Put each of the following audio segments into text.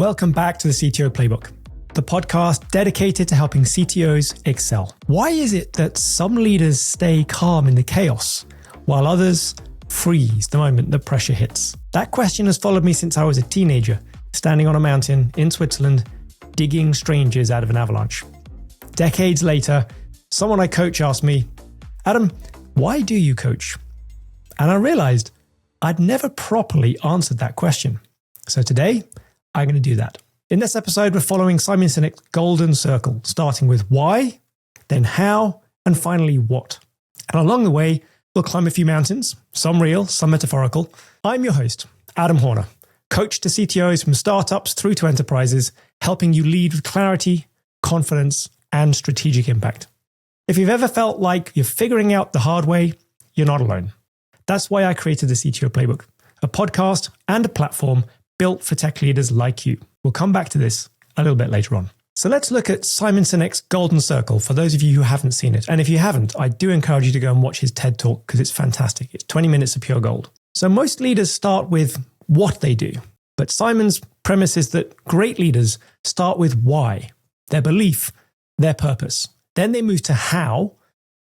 Welcome back to the CTO Playbook, the podcast dedicated to helping CTOs excel. Why is it that some leaders stay calm in the chaos while others freeze the moment the pressure hits? That question has followed me since I was a teenager, standing on a mountain in Switzerland, digging strangers out of an avalanche. Decades later, someone I coach asked me, "Adam, why do you coach?" And I realized I'd never properly answered that question. So today, I'm going to do that. In this episode, we're following Simon Sinek's Golden Circle, starting with why, then how, and finally what. And along the way, we'll climb a few mountains, some real, some metaphorical. I'm your host, Adam Horner, coach to CTOs from startups through to enterprises, helping you lead with clarity, confidence, and strategic impact. If you've ever felt like you're figuring out the hard way, you're not alone. That's why I created the CTO Playbook, a podcast and a platform built for tech leaders like you. We'll come back to this a little bit later on. So let's look at Simon Sinek's Golden Circle for those of you who haven't seen it. And if you haven't, I do encourage you to go and watch his TED Talk because it's fantastic. It's 20 minutes of pure gold. So most leaders start with what they do. But Simon's premise is that great leaders start with why, their belief, their purpose. Then they move to how,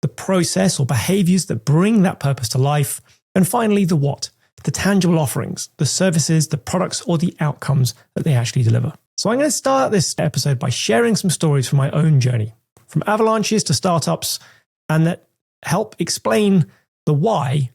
the process or behaviors that bring that purpose to life. And finally, the what, the tangible offerings, the services, the products, or the outcomes that they actually deliver. So I'm going to start this episode by sharing some stories from my own journey, from avalanches to startups, and that help explain the why,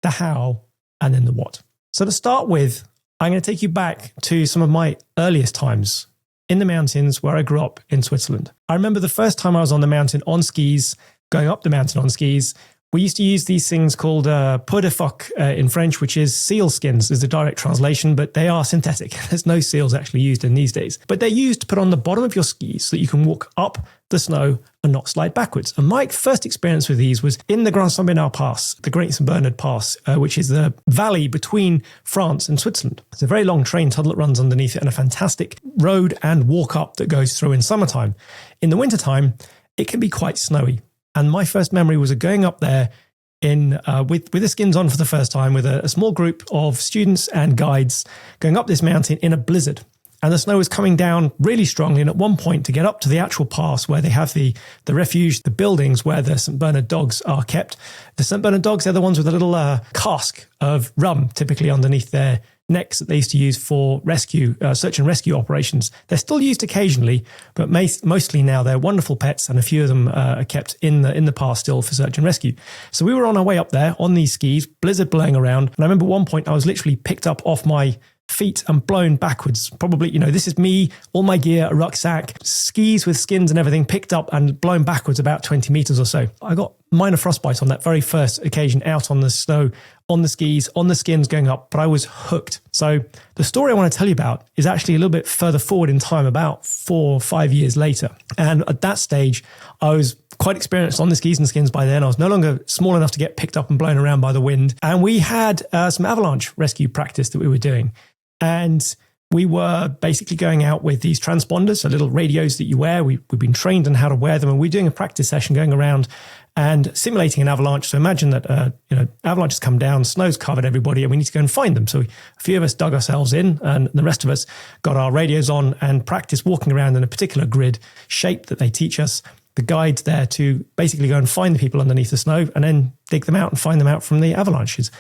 the how, and then the what. So to start with, I'm going to take you back to some of my earliest times in the mountains where I grew up in Switzerland. I remember the first time I was on the mountain on skis, going up the mountain on skis. We used to use these things called peau de phoque in French, which is seal skins is the direct translation, but they are synthetic. There's no seals actually used in these days. But they're used to put on the bottom of your skis so that you can walk up the snow and not slide backwards. And my first experience with these was in the Grand Saint Bernard Pass, the Great St. Bernard Pass, which is the valley between France and Switzerland. It's a very long train tunnel that runs underneath it and a fantastic road and walk up that goes through in summertime. In the wintertime, it can be quite snowy. And my first memory was of going up there with the skins on for the first time with a small group of students and guides going up this mountain in a blizzard. And the snow was coming down really strongly. And at one point to get up to the actual pass where they have the refuge, the buildings where the St. Bernard dogs are kept. The St. Bernard dogs, they're the ones with a little cask of rum typically underneath their necks that they used to use for rescue, search and rescue operations. They're still used occasionally, but mostly now they're wonderful pets, and a few of them are kept in the pass still for search and rescue. So we were on our way up there on these skis, blizzard blowing around, and I remember at one point I was literally picked up off my feet and blown backwards. Probably, this is me, all my gear, a rucksack, skis with skins and everything, picked up and blown backwards about 20 meters or so. I got minor frostbite on that very first occasion out on the snow, on the skis, on the skins going up, but I was hooked. So the story I want to tell you about is actually a little bit further forward in time, about 4 or 5 years later. And at that stage, I was quite experienced on the skis and skins by then. I was no longer small enough to get picked up and blown around by the wind. And we had some avalanche rescue practice that we were doing. And we were basically going out with these transponders, so little radios that you wear. We've been trained on how to wear them, and we're doing a practice session going around and simulating an avalanche. So imagine that avalanches come down, snow's covered everybody, and we need to go and find them. So a few of us dug ourselves in, and the rest of us got our radios on and practiced walking around in a particular grid shape that they teach us. The guide's there to basically go and find the people underneath the snow and then dig them out and find them out from the avalanches.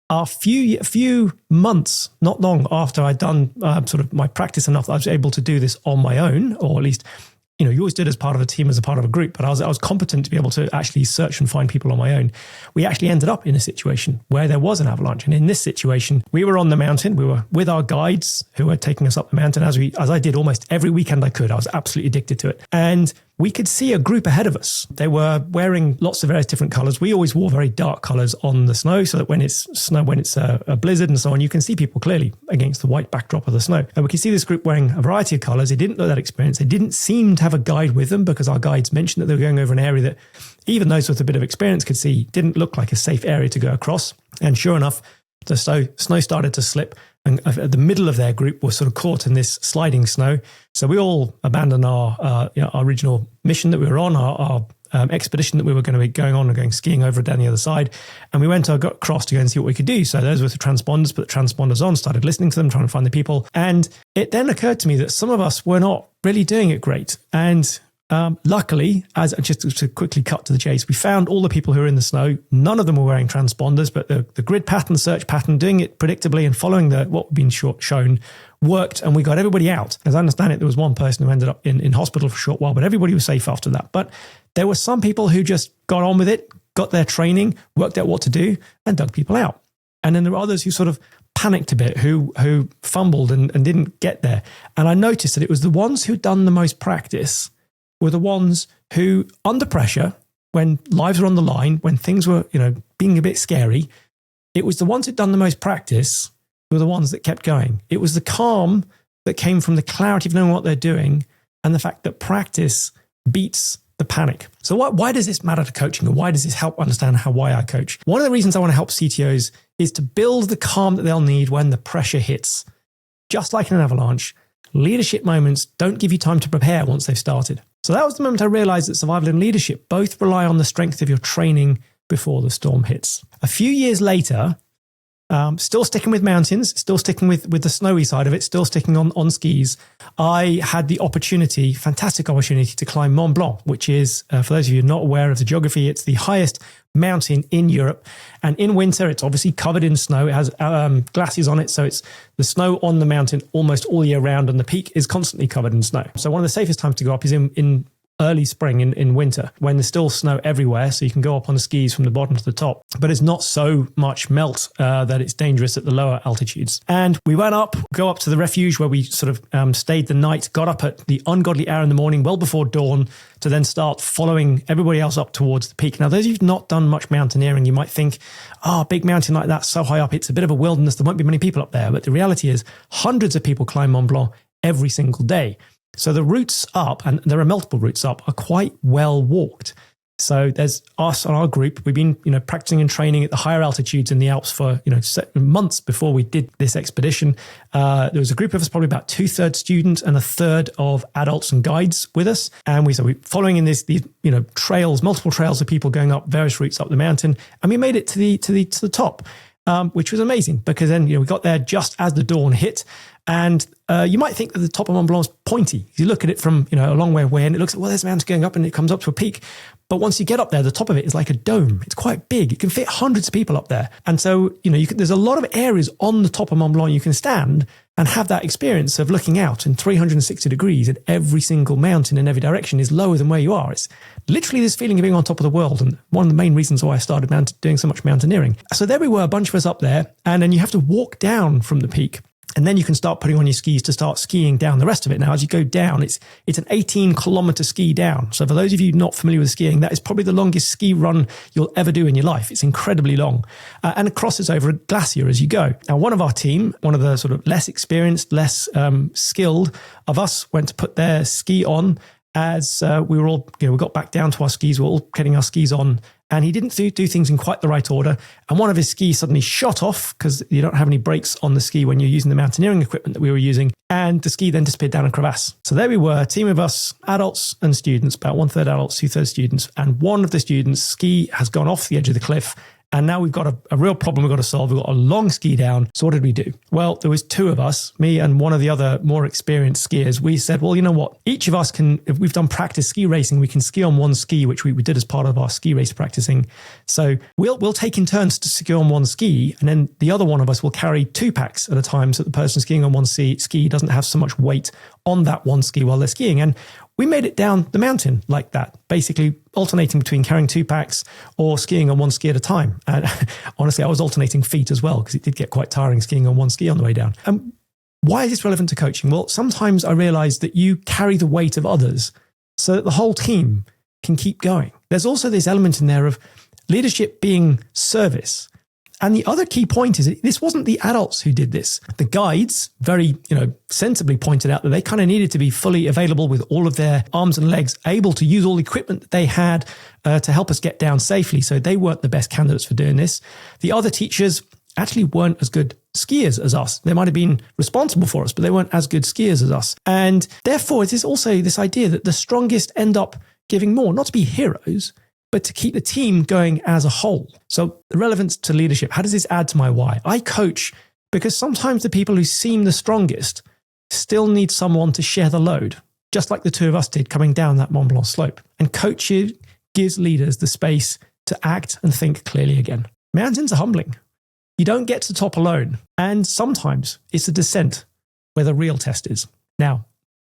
A few months, not long after I'd done sort of my practice enough that I was able to do this on my own, or at least, you always did as part of a team, as a part of a group, but I was competent to be able to actually search and find people on my own. We actually ended up in a situation where there was an avalanche. And in this situation, we were on the mountain. We were with our guides who were taking us up the mountain as I did almost every weekend I could. I was absolutely addicted to it. And we could see a group ahead of us. They were wearing lots of various different colors. We always wore very dark colors on the snow so that when it's a blizzard and so on, you can see people clearly against the white backdrop of the snow. And we could see this group wearing a variety of colors. They didn't know that experience. They didn't seem to have a guide with them because our guides mentioned that they were going over an area that even those with a bit of experience could see didn't look like a safe area to go across. And sure enough, the snow started to slip, and at the middle of their group was sort of caught in this sliding snow. So we all abandoned our original mission that we were on, our expedition that we were going to be going on and going skiing over down the other side. And we got across to go and see what we could do. So those were the transponders, put the transponders on, started listening to them, trying to find the people. And it then occurred to me that some of us were not really doing it great. And luckily, as just to quickly cut to the chase, we found all the people who were in the snow. None of them were wearing transponders, but the grid pattern, search pattern, doing it predictably and following what had been shown worked, and we got everybody out. As I understand it, there was one person who ended up in hospital for a short while, but everybody was safe after that. But there were some people who just got on with it, got their training, worked out what to do, and dug people out. And then there were others who sort of panicked a bit, who fumbled and didn't get there. And I noticed that it was the ones who'd done the most practice were the ones who, under pressure, when lives were on the line, when things were, being a bit scary, it was the ones who'd done the most practice who were the ones that kept going. It was the calm that came from the clarity of knowing what they're doing and the fact that practice beats the panic. So why does this matter to coaching, and why does this help understand why I coach? One of the reasons I want to help CTOs is to build the calm that they'll need when the pressure hits. Just like in an avalanche, leadership moments don't give you time to prepare once they've started. So that was the moment I realized that survival and leadership both rely on the strength of your training before the storm hits. A few years later, still sticking with mountains, still sticking with the snowy side of it, still sticking on skis, I had the fantastic opportunity to climb Mont Blanc, which is, for those of you not aware of the geography, it's the highest mountain in Europe. And in winter, it's obviously covered in snow. It has glaciers on it. So it's the snow on the mountain almost all year round. And the peak is constantly covered in snow. So one of the safest times to go up is in early spring in winter, when there's still snow everywhere. So you can go up on the skis from the bottom to the top, but it's not so much melt that it's dangerous at the lower altitudes. And we went go up to the refuge where we sort of stayed the night, got up at the ungodly hour in the morning, well before dawn, to then start following everybody else up towards the peak. Now, those of you who've not done much mountaineering, you might think, a big mountain like that, so high up, it's a bit of a wilderness. There won't be many people up there. But the reality is hundreds of people climb Mont Blanc every single day. So the routes up, and there are multiple routes up, are quite well walked. So there's us and our group. We've been, practicing and training at the higher altitudes in the Alps for, months before we did this expedition. There was a group of us, probably about 2/3 students and 1/3 of adults and guides with us. And we're following in these trails, multiple trails of people going up various routes up the mountain. And we made it to the top, which was amazing, because then, we got there just as the dawn hit. And you might think that the top of Mont Blanc is pointy. You look at it from a long way away, and it looks like, well, there's a mountain going up, and it comes up to a peak. But once you get up there, the top of it is like a dome. It's quite big. It can fit hundreds of people up there. And so, there's a lot of areas on the top of Mont Blanc you can stand and have that experience of looking out in 360 degrees, and every single mountain in every direction is lower than where you are. It's literally this feeling of being on top of the world. And one of the main reasons why I started doing so much mountaineering. So there we were, a bunch of us up there, and then you have to walk down from the peak. And then you can start putting on your skis to start skiing down the rest of it. Now, as you go down, it's an 18-kilometer ski down. So for those of you not familiar with skiing, that is probably the longest ski run you'll ever do in your life. It's incredibly long. And it crosses over a glacier as you go. Now, one of our team, one of the sort of less experienced, less skilled of us, went to put their ski on as we were all, we got back down to our skis. We were all getting our skis on. And he didn't do things in quite the right order. And one of his skis suddenly shot off, because you don't have any brakes on the ski when you're using the mountaineering equipment that we were using. And the ski then disappeared down a crevasse. So there we were, a team of us, adults and students, about 1/3 adults, 2/3 students. And one of the students' ski has gone off the edge of the cliff. And now we've got a real problem we've got to solve. We've got a long ski down. So what did we do? Well, there was two of us, me and one of the other more experienced skiers. We said, well, you know what? Each of us can, if we've done practice ski racing, we can ski on one ski, which we did as part of our ski race practicing. So we'll take in turns to ski on one ski. And then the other one of us will carry 2 packs at a time, so that the person skiing on one ski doesn't have so much weight on that one ski while they're skiing. And we made it down the mountain like that, basically alternating between carrying 2 packs or skiing on one ski at a time. And honestly, I was alternating feet as well, because it did get quite tiring skiing on one ski on the way down. And why is this relevant to coaching? Well, sometimes I realize that you carry the weight of others so that the whole team can keep going. There's also this element in there of leadership being service. And the other key point is this wasn't the adults who did this. The guides very, sensibly pointed out that they kind of needed to be fully available with all of their arms and legs, able to use all the equipment that they had to help us get down safely. So they weren't the best candidates for doing this. The other teachers actually weren't as good skiers as us. They might have been responsible for us, but they weren't as good skiers as us. And therefore, it is also this idea that the strongest end up giving more, not to be heroes, but to keep the team going as a whole. So the relevance to leadership, how does this add to my why? I coach because sometimes the people who seem the strongest still need someone to share the load, just like the two of us did coming down that Mont Blanc slope. And coaching gives leaders the space to act and think clearly again. Mountains are humbling. You don't get to the top alone. And sometimes it's the descent where the real test is. Now,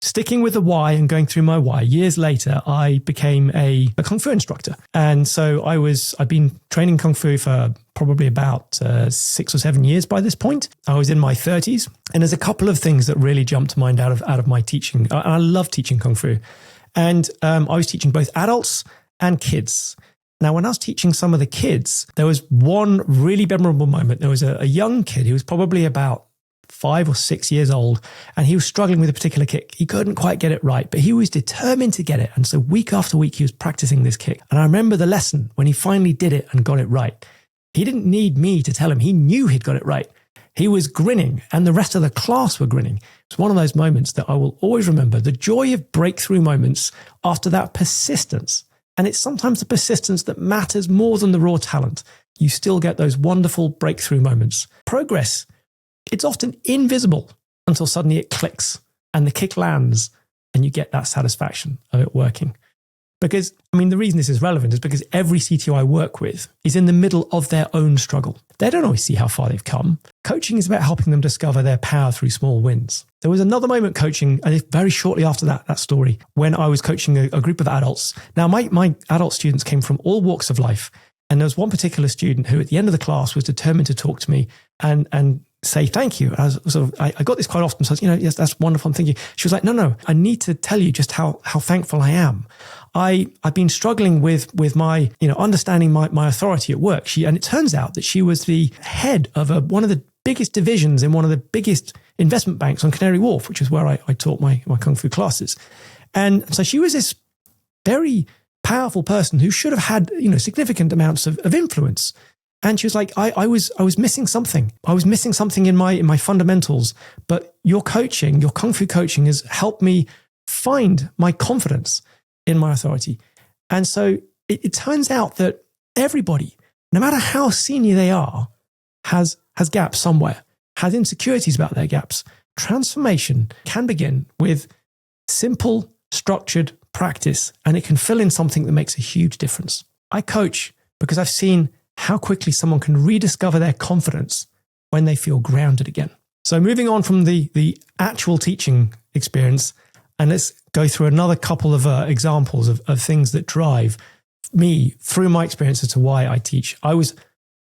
sticking with the why and going through my why, years later, I became a Kung Fu instructor. And so I'd been training Kung Fu for probably about 6 or 7 years by this point. I was in my 30s. And there's a couple of things that really jumped to mind out of my teaching. I love teaching Kung Fu. And I was teaching both adults and kids. Now, when I was teaching some of the kids, there was one really memorable moment. There was a young kid who was probably about 5 or 6 years old, and he was struggling with a particular kick. He couldn't quite get it right, but he was determined to get it. And so week after week, he was practicing this kick. And I remember the lesson when he finally did it and got it right. He didn't need me to tell him. He knew he'd got it right. He was grinning, and the rest of the class were grinning. It's one of those moments that I will always remember, the joy of breakthrough moments after that persistence. And it's sometimes the persistence that matters more than the raw talent. You still get those wonderful breakthrough moments. Progress, it's often invisible until suddenly it clicks and the kick lands and you get that satisfaction of it working. Because, the reason this is relevant is because every CTO I work with is in the middle of their own struggle. They don't always see how far they've come. Coaching is about helping them discover their power through small wins. There was another moment coaching, and very shortly after that story, when I was coaching a group of adults. Now, my adult students came from all walks of life. And there was one particular student who at the end of the class was determined to talk to me and say thank you. I got this quite often. So I was, yes, that's wonderful. I'm thinking. She was like, no, I need to tell you just how thankful I am. I've been struggling with my, understanding my authority at work. And it turns out that she was the head of one of the biggest divisions in one of the biggest investment banks on Canary Wharf, which is where I taught my Kung Fu classes. And so she was this very powerful person who should have had, significant amounts of influence. And she was like, I was missing something. I was missing something in my fundamentals, but your coaching, your Kung Fu coaching has helped me find my confidence in my authority. And so it turns out that everybody, no matter how senior they are, has gaps somewhere, has insecurities about their gaps. Transformation can begin with simple, structured practice, and it can fill in something that makes a huge difference. I coach because I've seen how quickly someone can rediscover their confidence when they feel grounded again. So moving on from the actual teaching experience, and let's go through another couple of examples of things that drive me through my experience as to why I teach. I was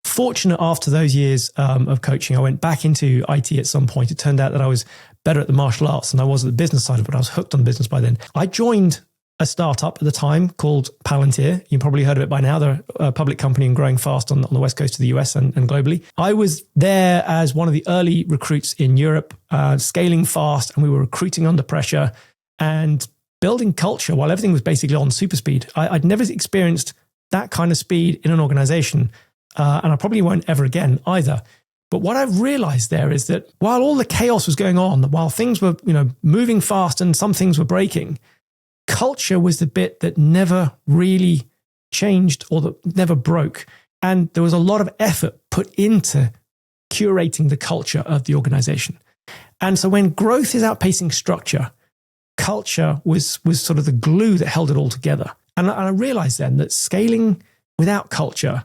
fortunate after those years of coaching. I went back into IT at some point. It turned out that I was better at the martial arts than I was at the business side of it. I was hooked on business by then. I joined a startup at the time called Palantir. You probably heard of it by now. They're a public company and growing fast on the west coast of the US and globally. I was there as one of the early recruits in Europe, scaling fast, and we were recruiting under pressure and building culture while everything was basically on super speed. I'd never experienced that kind of speed in an organization, and I probably won't ever again either. But what I've realized there is that while all the chaos was going on, while things were moving fast and some things were breaking, culture was the bit that never really changed or that never broke. And there was a lot of effort put into curating the culture of the organization. And so when growth is outpacing structure, culture was sort of the glue that held it all together. And I realized then that scaling without culture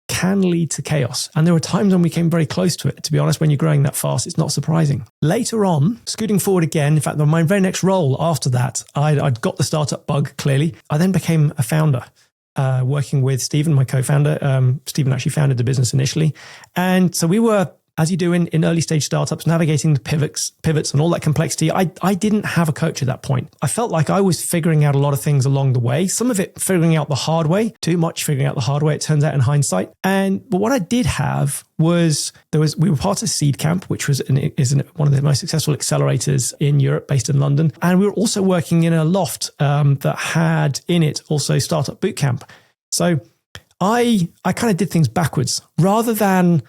can lead to chaos. And there were times when we came very close to it. To be honest, when you're growing that fast, it's not surprising. Later on, scooting forward again, in fact, my very next role after that, I'd got the startup bug, clearly. I then became a founder, working with Stephen, my co-founder. Stephen actually founded the business initially. And so we were, as you do in early stage startups, navigating the pivots and all that complexity. I didn't have a coach at that point. I felt like I was figuring out a lot of things along the way. Some of it figuring out the hard way, too much figuring out the hard way, it turns out in hindsight. But what I did have was, we were part of Basecamp, which is one of the most successful accelerators in Europe, based in London. And we were also working in a loft that had in it also Startup Bootcamp. So I kind of did things backwards. Rather than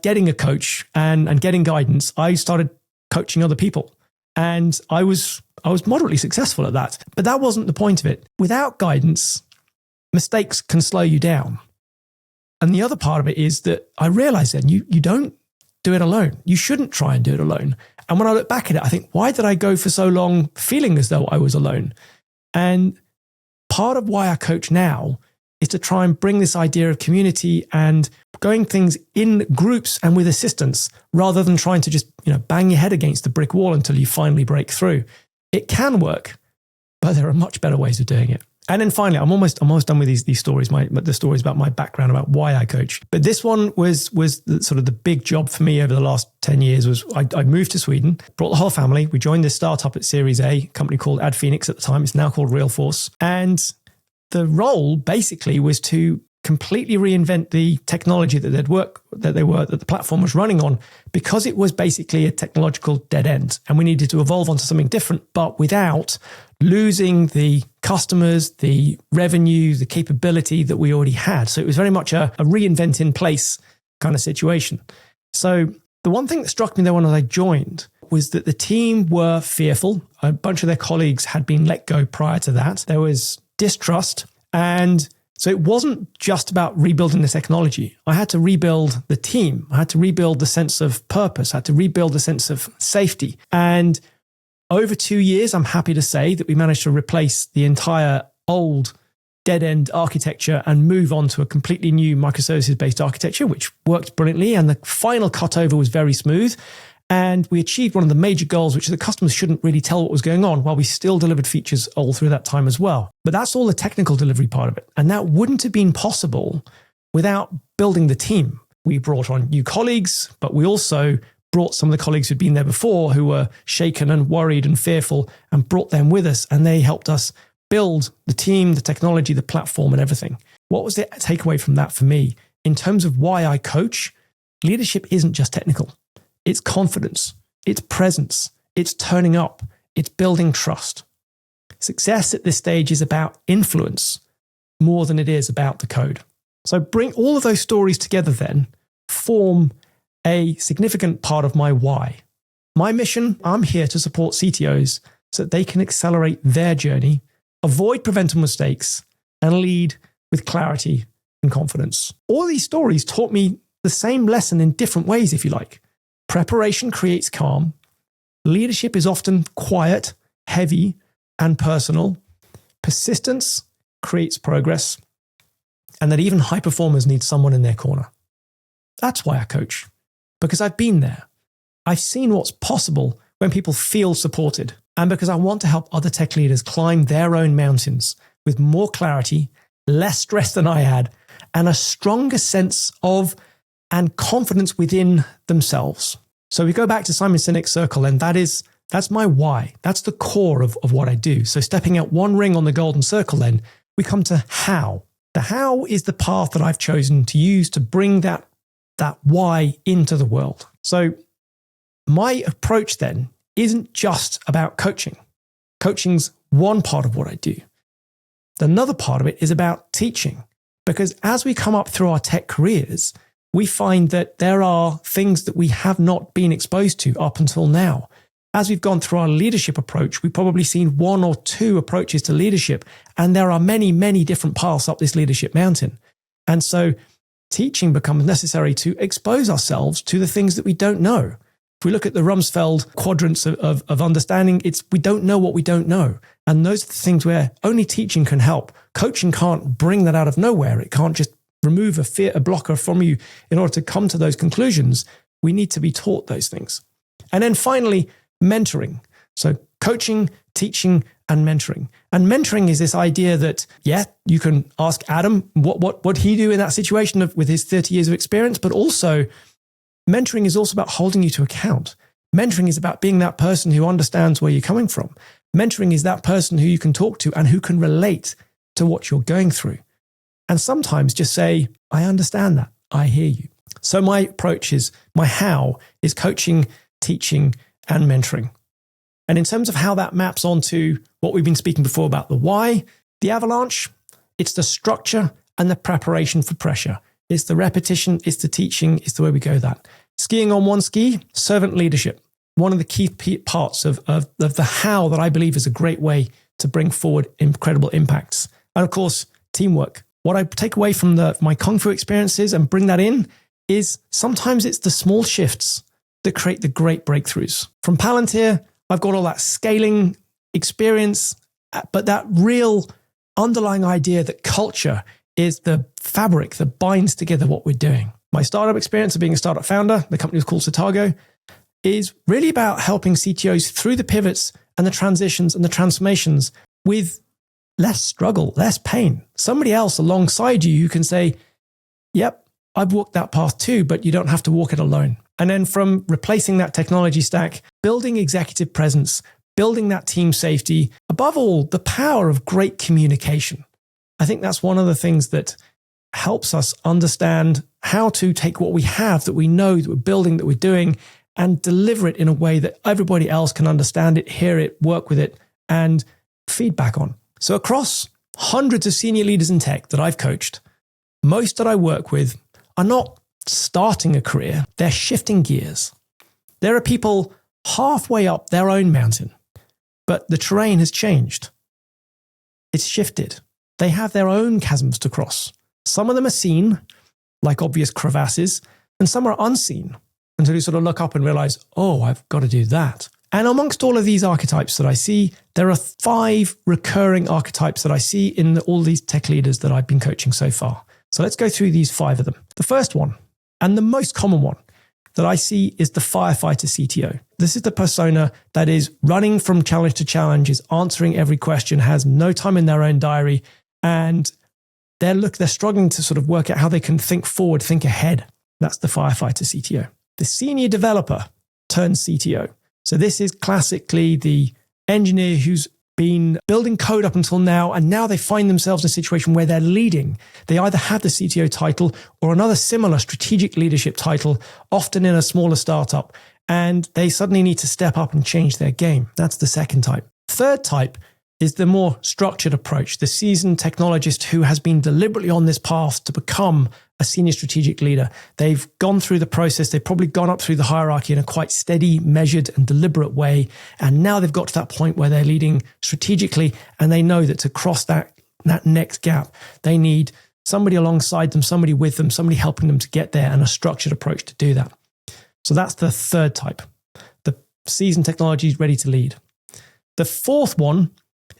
getting a coach and getting guidance, I started coaching other people. And I was I was moderately successful at that. But that wasn't the point of it. Without guidance, mistakes can slow you down. And the other part of it is that I realized then you don't do it alone. You shouldn't try and do it alone. And when I look back at it, I think, why did I go for so long feeling as though I was alone? And part of why I coach now is to try and bring this idea of community and going things in groups and with assistance, rather than trying to just, bang your head against the brick wall until you finally break through. It can work, but there are much better ways of doing it. And then finally, I'm almost done with these stories, the stories about my background, about why I coach. But this one was sort of the big job for me over the last 10 years was I moved to Sweden, brought the whole family. We joined this startup at Series A, a company called Phoenix at the time. It's now called Realforce. And the role basically was to completely reinvent the technology that the platform was running on, because it was basically a technological dead end. And we needed to evolve onto something different, but without losing the customers, the revenue, the capability that we already had. So it was very much a reinvent in place kind of situation. So the one thing that struck me there when I joined was that the team were fearful. A bunch of their colleagues had been let go prior to that. There was distrust. And so it wasn't just about rebuilding the technology. I had to rebuild the team. I had to rebuild the sense of purpose. I had to rebuild the sense of safety. And over 2 years, I'm happy to say that we managed to replace the entire old dead-end architecture and move on to a completely new microservices-based architecture, which worked brilliantly. And the final cutover was very smooth. And we achieved one of the major goals, which is that customers shouldn't really tell what was going on, while we still delivered features all through that time as well. But that's all the technical delivery part of it. And that wouldn't have been possible without building the team. We brought on new colleagues, but we also brought some of the colleagues who'd been there before who were shaken and worried and fearful, and brought them with us. And they helped us build the team, the technology, the platform, and everything. What was the takeaway from that for me? In terms of why I coach, leadership isn't just technical. It's confidence, it's presence, it's turning up, it's building trust. Success at this stage is about influence more than it is about the code. So bring all of those stories together then, form a significant part of my why. My mission, I'm here to support CTOs so that they can accelerate their journey, avoid preventable mistakes, and lead with clarity and confidence. All these stories taught me the same lesson in different ways, if you like. Preparation creates calm. Leadership is often quiet, heavy, and personal. Persistence creates progress. And that even high performers need someone in their corner. That's why I coach, because I've been there. I've seen what's possible when people feel supported, and because I want to help other tech leaders climb their own mountains with more clarity, less stress than I had, and a stronger sense of and confidence within themselves. So we go back to Simon Sinek's circle, and that's my why. That's the core of what I do. So stepping out one ring on the golden circle, then we come to how. The how is the path that I've chosen to use to bring that why into the world. So my approach then isn't just about coaching. Coaching's one part of what I do. Another part of it is about teaching, because as we come up through our tech careers, we find that there are things that we have not been exposed to up until now. As we've gone through our leadership approach, we've probably seen one or two approaches to leadership, and there are many, many different paths up this leadership mountain. And so teaching becomes necessary to expose ourselves to the things that we don't know. If we look at the Rumsfeld quadrants of understanding, we don't know what we don't know. And those are the things where only teaching can help. Coaching can't bring that out of nowhere. It can't just remove a blocker from you in order to come to those conclusions. We need to be taught those things. And then finally, mentoring. So coaching, teaching, and mentoring. And mentoring is this idea that, you can ask Adam what he do in that situation with his 30 years of experience, but also mentoring is also about holding you to account. Mentoring is about being that person who understands where you're coming from. Mentoring is that person who you can talk to and who can relate to what you're going through. And sometimes just say, I understand that. I hear you. So my approach is, my how is coaching, teaching, and mentoring. And in terms of how that maps onto what we've been speaking before about the why, the Avalanche, it's the structure and the preparation for pressure. It's the repetition, it's the teaching, it's the way we go that. Skiing on one ski, servant leadership. one of the key parts of the how that I believe is a great way to bring forward incredible impacts. And of course, teamwork. What I take away from my Kung Fu experiences and bring that in is sometimes it's the small shifts that create the great breakthroughs. From Palantir, I've got all that scaling experience, but that real underlying idea that culture is the fabric that binds together what we're doing. My startup experience of being a startup founder, the company was called Satago, is really about helping CTOs through the pivots and the transitions and the transformations with less struggle, less pain. Somebody else alongside you who can say, yep, I've walked that path too, but you don't have to walk it alone. And then from replacing that technology stack, building executive presence, building that team safety, above all, the power of great communication. I think that's one of the things that helps us understand how to take what we have, that we know, that we're building, that we're doing, and deliver it in a way that everybody else can understand it, hear it, work with it, and feedback on. So across hundreds of senior leaders in tech that I've coached, most that I work with are not starting a career, they're shifting gears. There are people halfway up their own mountain, but the terrain has changed. It's shifted. They have their own chasms to cross. Some of them are seen, like obvious crevasses, and some are unseen until you sort of look up and realize, oh, I've got to do that. And amongst all of these archetypes that I see, there are 5 recurring archetypes that I see in all these tech leaders that I've been coaching so far. So let's go through these 5 of them. The first one, and the most common one that I see, is the firefighter CTO. This is the persona that is running from challenge to challenge, is answering every question, has no time in their own diary, and they're struggling to sort of work out how they can think forward, think ahead. That's the firefighter CTO. The senior developer turns CTO. So this is classically the engineer who's been building code up until now, and now they find themselves in a situation where they're leading. They either have the CTO title or another similar strategic leadership title, often in a smaller startup, and they suddenly need to step up and change their game. That's the second type. Third type is the more structured approach, the seasoned technologist who has been deliberately on this path to become a senior strategic leader. They've gone through the process. They've probably gone up through the hierarchy in a quite steady, measured, and deliberate way. And now they've got to that point where they're leading strategically, and they know that to cross that next gap, they need somebody alongside them, somebody with them, somebody helping them to get there, and a structured approach to do that. So that's the third type. The seasoned technology is ready to lead. The fourth one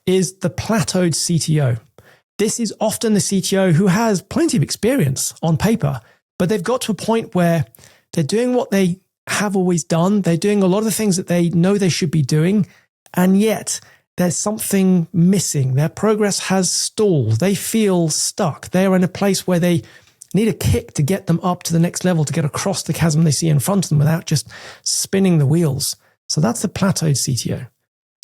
is the plateaued CTO. This is often the CTO who has plenty of experience on paper, but they've got to a point where they're doing what they have always done. They're doing a lot of the things that they know they should be doing, and yet there's something missing. Their progress has stalled. They feel stuck. They're in a place where they need a kick to get them up to the next level, to get across the chasm they see in front of them without just spinning the wheels. So that's the plateaued CTO.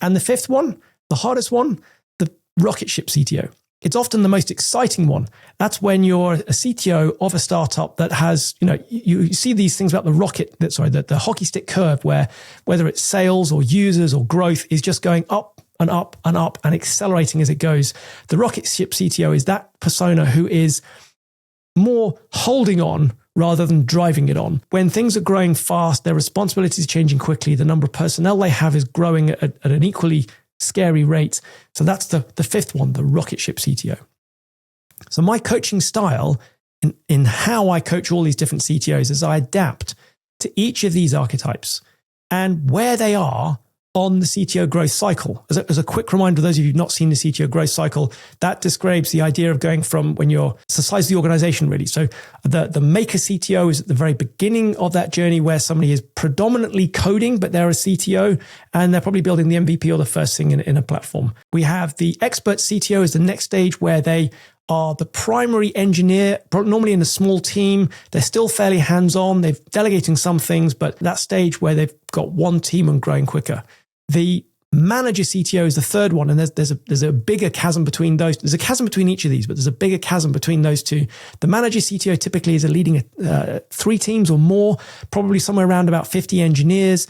And the fifth one, the hardest one, the rocket ship CTO. It's often the most exciting one. That's when you're a CTO of a startup that has, you see these things about the hockey stick curve, where whether it's sales or users or growth is just going up and up and up and accelerating as it goes. The rocket ship CTO is that persona who is more holding on rather than driving it on. When things are growing fast, their responsibilities are changing quickly, the number of personnel they have is growing at an equally scary rate. So that's the fifth one, the rocket ship CTO. So my coaching style in how I coach all these different CTOs is I adapt to each of these archetypes and where they are on the CTO growth cycle. As a quick reminder, those of you who've not seen the CTO growth cycle, that describes the idea of going from it's the size of the organization really. So the maker CTO is at the very beginning of that journey where somebody is predominantly coding, but they're a CTO and they're probably building the MVP or the first thing in a platform. We have the expert CTO as the next stage where they are the primary engineer, normally in a small team. They're still fairly hands-on. They're delegating some things, but that stage where they've got one team and growing quicker. The manager CTO is the third one, and there's a bigger chasm between those. There's a chasm between each of these, but there's a bigger chasm between those two. The manager CTO typically is leading 3 teams or more, probably somewhere around about 50 engineers,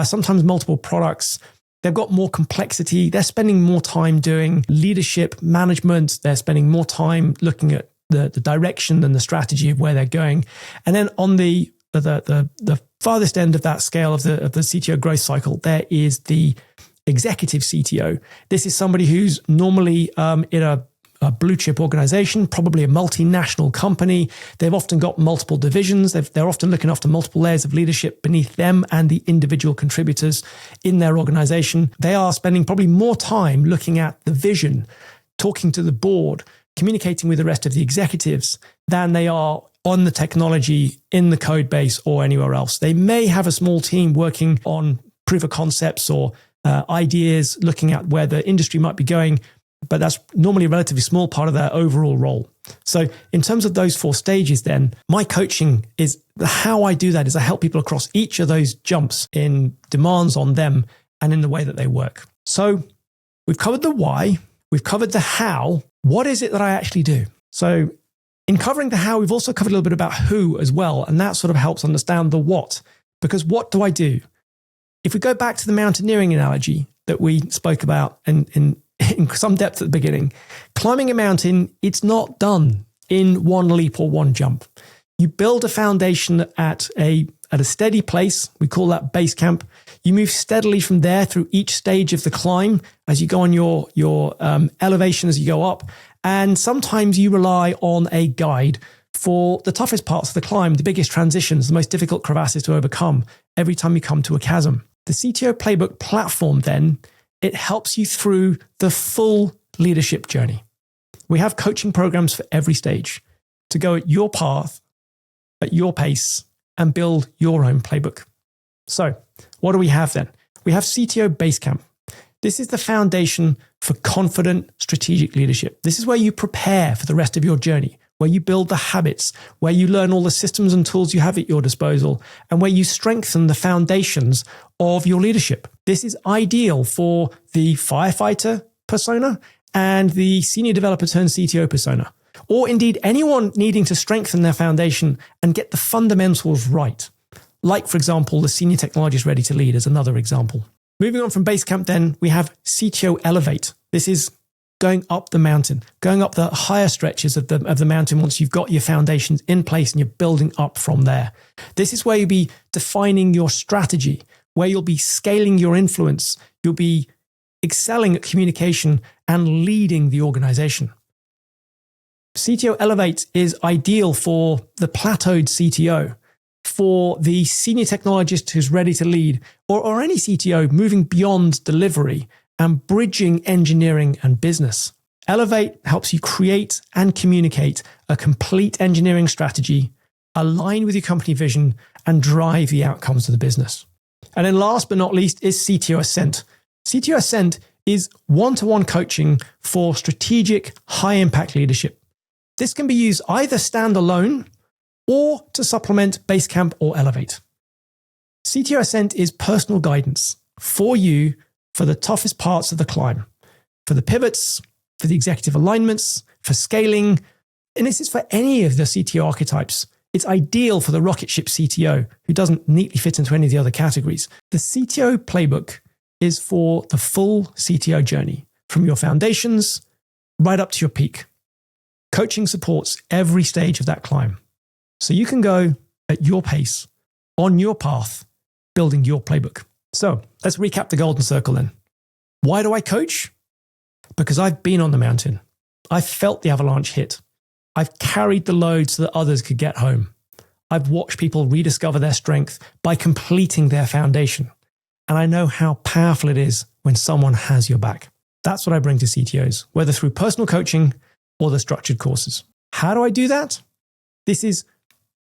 sometimes multiple products. They've got more complexity. They're spending more time doing leadership management. They're spending more time looking at the direction and the strategy of where they're going. And then on the the farthest end of that scale of the CTO growth cycle, there is the executive CTO. This is somebody who's normally in a blue chip organization, probably a multinational company. They've often got multiple divisions. They're often looking after multiple layers of leadership beneath them and the individual contributors in their organization. They are spending probably more time looking at the vision, talking to the board, communicating with the rest of the executives than they are on the technology in the code base or anywhere else. They may have a small team working on proof of concepts or ideas, looking at where the industry might be going, but that's normally a relatively small part of their overall role. So in terms of those 4 stages, then my coaching is how I do that is I help people across each of those jumps in demands on them and in the way that they work. So we've covered the why, we've covered the how. What is it that I actually do? So in covering the how, we've also covered a little bit about who as well. And that sort of helps understand the what, because what do I do? If we go back to the mountaineering analogy that we spoke about in some depth at the beginning, climbing a mountain, it's not done in one leap or one jump. You build a foundation at a steady place. We call that Basecamp. You move steadily from there through each stage of the climb as you go on your elevation as you go up. And sometimes you rely on a guide for the toughest parts of the climb, the biggest transitions, the most difficult crevasses to overcome every time you come to a chasm. The CTO Playbook platform, then, it helps you through the full leadership journey. We have coaching programs for every stage to go at your path, at your pace, and build your own playbook. So what do we have then? We have CTO Basecamp. This is the foundation for confident strategic leadership. This is where you prepare for the rest of your journey, where you build the habits, where you learn all the systems and tools you have at your disposal, and where you strengthen the foundations of your leadership. This is ideal for the firefighter persona and the senior developer turned CTO persona, or indeed anyone needing to strengthen their foundation and get the fundamentals right. Like, for example, the senior technologist ready to lead is another example. Moving on from Basecamp, then we have CTO Elevate. This is going up the mountain, going up the higher stretches of the mountain once you've got your foundations in place and you're building up from there. This is where you'll be defining your strategy, where you'll be scaling your influence. You'll be excelling at communication and leading the organization. CTO Elevate is ideal for the plateaued CTO, for the senior technologist who's ready to lead, or any CTO moving beyond delivery and bridging engineering and business. Elevate helps you create and communicate a complete engineering strategy, align with your company vision, and drive the outcomes of the business. And then last but not least is CTO Ascent. CTO Ascent is one-to-one coaching for strategic, high-impact leadership. This can be used either standalone or to supplement Basecamp or Elevate. CTO Ascent is personal guidance for you for the toughest parts of the climb, for the pivots, for the executive alignments, for scaling. And this is for any of the CTO archetypes. It's ideal for the rocket ship CTO who doesn't neatly fit into any of the other categories. The CTO Playbook is for the full CTO journey, from your foundations right up to your peak. Coaching supports every stage of that climb. So you can go at your pace, on your path, building your playbook. So let's recap the Golden Circle then. Why do I coach? Because I've been on the mountain. I've felt the avalanche hit. I've carried the load so that others could get home. I've watched people rediscover their strength by completing their foundation. And I know how powerful it is when someone has your back. That's what I bring to CTOs, whether through personal coaching or the structured courses. How do I do that? This is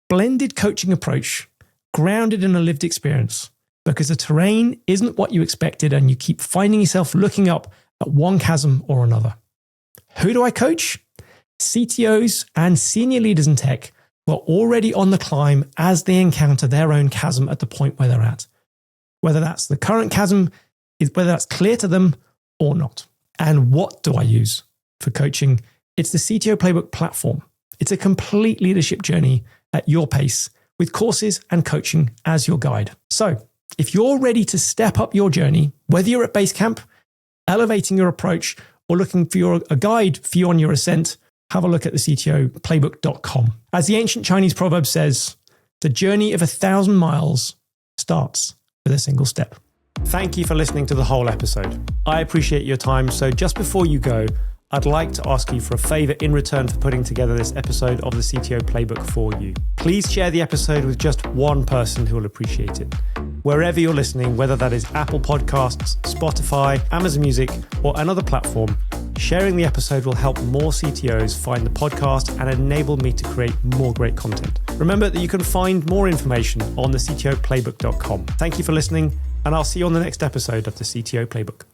blended coaching approach grounded in a lived experience, because the terrain isn't what you expected and you keep finding yourself looking up at one chasm or another. Who do I coach? CTOs and senior leaders in tech who are already on the climb as they encounter their own chasm at the point where they're at. Whether that's the current chasm, whether that's clear to them or not. And what do I use for coaching? It's the CTO Playbook platform. It's a complete leadership journey at your pace with courses and coaching as your guide. So if you're ready to step up your journey, whether you're at Basecamp, elevating your approach, or looking for a guide for you on your ascent, have a look at the CTOplaybook.com. As the ancient Chinese proverb says, The journey of 1,000 miles starts with a single step. Thank you for listening to the whole episode. I appreciate your time. So just before you go, I'd like to ask you for a favor in return for putting together this episode of the CTO Playbook for you. Please share the episode with just one person who will appreciate it. Wherever you're listening, whether that is Apple Podcasts, Spotify, Amazon Music, or another platform, sharing the episode will help more CTOs find the podcast and enable me to create more great content. Remember that you can find more information on the CTOplaybook.com. Thank you for listening, and I'll see you on the next episode of the CTO Playbook.